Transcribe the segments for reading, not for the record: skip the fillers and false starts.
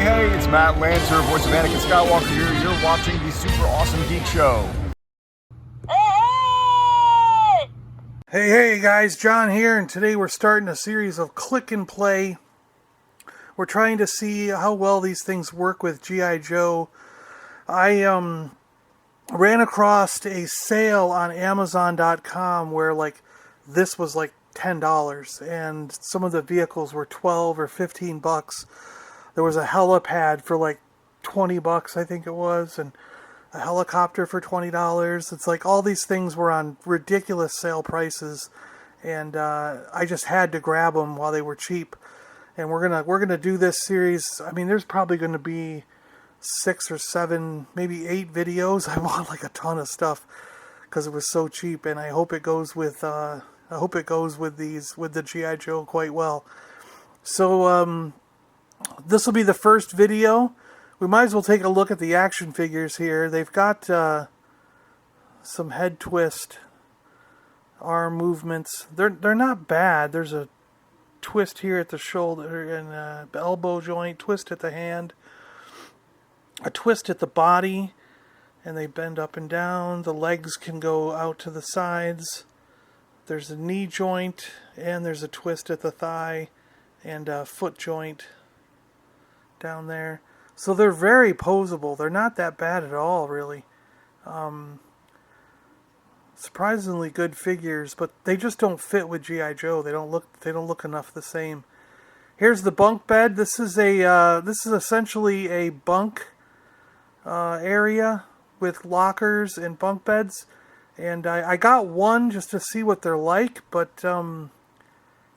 Hey, it's Matt Lancer, voice of Anakin Skywalker here. You're watching the Super Awesome Geek Show. Hey guys, John here, and today we're starting a series of click and play. We're trying to see how well these things work with G.I. Joe. I ran across a sale on Amazon.com where this was like $10 and some of the vehicles were 12 or 15 bucks. There was a helipad for like 20 bucks, I think it was, and a helicopter for $20. It's like all these things were on ridiculous sale prices, and I just had to grab them while they were cheap. And we're gonna do this series. I mean, there's probably gonna be 6 or 7, maybe 8 videos. I bought like a ton of stuff because it was so cheap, and I hope it goes with the G.I. Joe quite well. So this will be the first video. We might as well take a look at the action figures here. They've got some head twist, arm movements. They're not bad. There's a twist here at the shoulder and elbow joint, twist at the hand, a twist at the body, and they bend up and down. The legs can go out to the sides. There's a knee joint, and there's a twist at the thigh, and a foot joint down there. So they're very posable. They're not that bad at all, really. Surprisingly good figures, but they just don't fit with G.I. Joe. They don't look enough the same. Here's the bunk bed. This is essentially a bunk area with lockers and bunk beds, and I got one just to see what they're like. But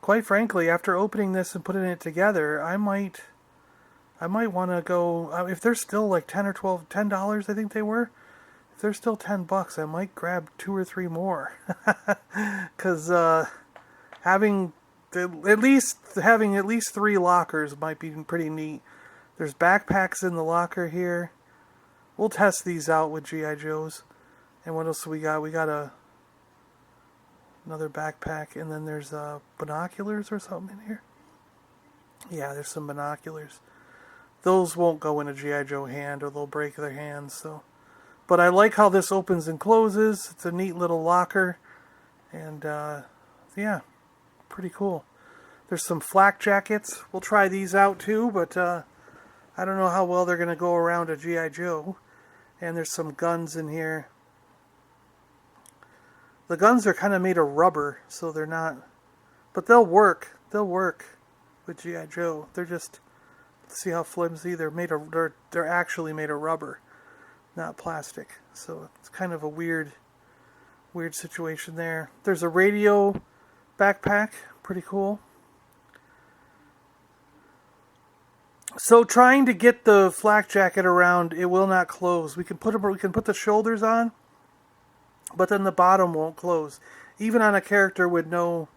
quite frankly, after opening this and putting it together, I might want to go, if they're still like $10 I think they were. If they're still $10, I might grab 2 or 3 more. Because having at least 3 lockers might be pretty neat. There's backpacks in the locker here. We'll test these out with G.I. Joes. And what else do we got? We got another backpack, and then there's binoculars or something in here. Yeah, there's some binoculars. Those won't go in a G.I. Joe hand, or they'll break their hands. So, but I like how this opens and closes. It's a neat little locker, and yeah, pretty cool. There's some flak jackets. We'll try these out too, but I don't know how well they're going to go around a G.I. Joe. And there's some guns in here. The guns are kind of made of rubber, so they're not, but they'll work. They'll work with G.I. Joe. They're just, see how flimsy they're made of. They're actually made of rubber, not plastic. So it's kind of a weird situation there. There's a radio backpack, pretty cool. So trying to get the flak jacket around, it will not close. We can put the shoulders on, but then the bottom won't close, even on a character with no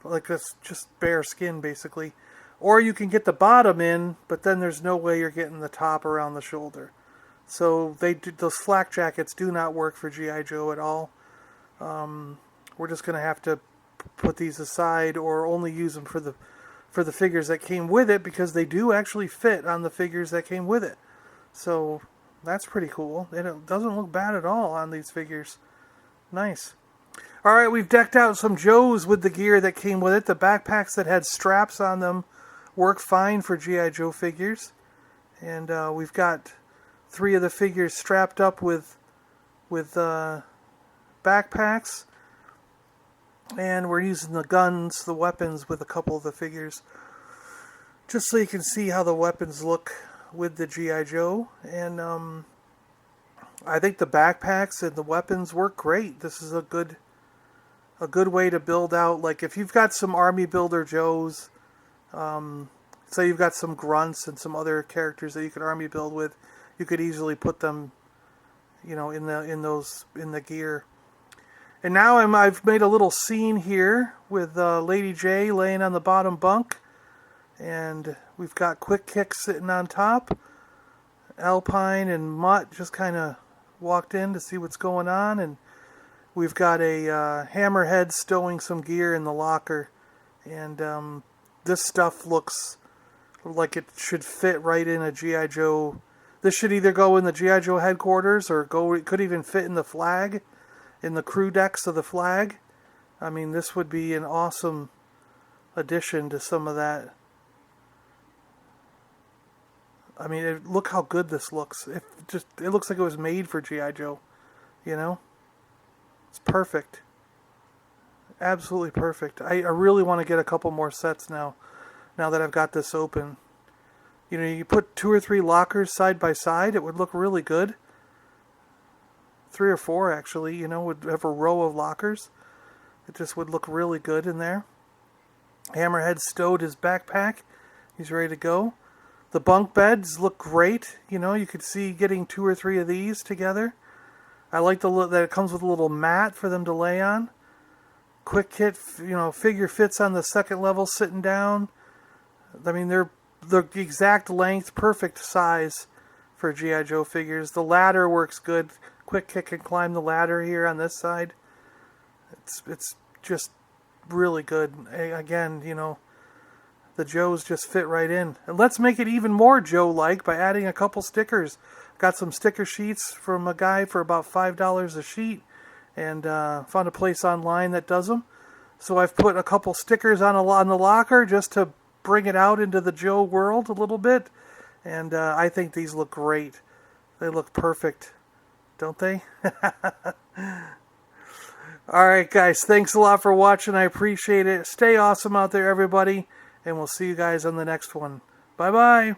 like this, just bare skin basically. Or you can get the bottom in, but then there's no way you're getting the top around the shoulder. So those flak jackets do not work for G.I. Joe at all. We're just going to have to put these aside, or only use them for the figures that came with it, because they do actually fit on the figures that came with it. So that's pretty cool. And it doesn't look bad at all on these figures. Nice. Alright, we've decked out some Joes with the gear that came with it. The backpacks that had straps on them work fine for G.I. Joe figures. And we've got 3 of the figures strapped up with backpacks. And we're using the guns, the weapons, with a couple of the figures, just so you can see how the weapons look with the G.I. Joe. And I think the backpacks and the weapons work great. This is a good way to build out, like if you've got some Army Builder Joes, say you've got some grunts and some other characters that you could Army build with, you could easily put them, in the gear. And now I've made a little scene here with Lady J laying on the bottom bunk, and we've got Quick Kick sitting on top. Alpine and Mutt just kind of walked in to see what's going on, and we've got a Hammerhead stowing some gear in the locker, and this stuff looks like it should fit right in a G.I. Joe. This should either go in the G.I. Joe headquarters or it could even fit in the flag, in the crew decks of the flag. I mean, this would be an awesome addition to some of that. I mean, look how good this looks. It looks like it was made for G.I. Joe, you know? It's perfect. Absolutely perfect. I really want to get a couple more sets now that I've got this open. You know, you put 2 or 3 lockers side by side, it would look really good. 3 or 4, actually, you know, would have a row of lockers. It just would look really good in there. Hammerhead stowed his backpack. He's ready to go. The bunk beds look great. You know, you could see getting 2 or 3 of these together. I like that it comes with a little mat for them to lay on. Quick kit, you know, figure fits on the second level sitting down. I mean, they're the exact length, perfect size for G.I. Joe figures. The ladder works good. Quick kit can climb the ladder here on this side. It's just really good. Again, you know, the Joes just fit right in. And let's make it even more Joe-like by adding a couple stickers. Got some sticker sheets from a guy for about $5 a sheet, and found a place online that does them. So I've put a couple stickers on the locker just to bring it out into the Joe world a little bit. And I think these look great. They look perfect, don't they? Alright guys, thanks a lot for watching. I appreciate it. Stay awesome out there, everybody. And we'll see you guys on the next one. Bye-bye.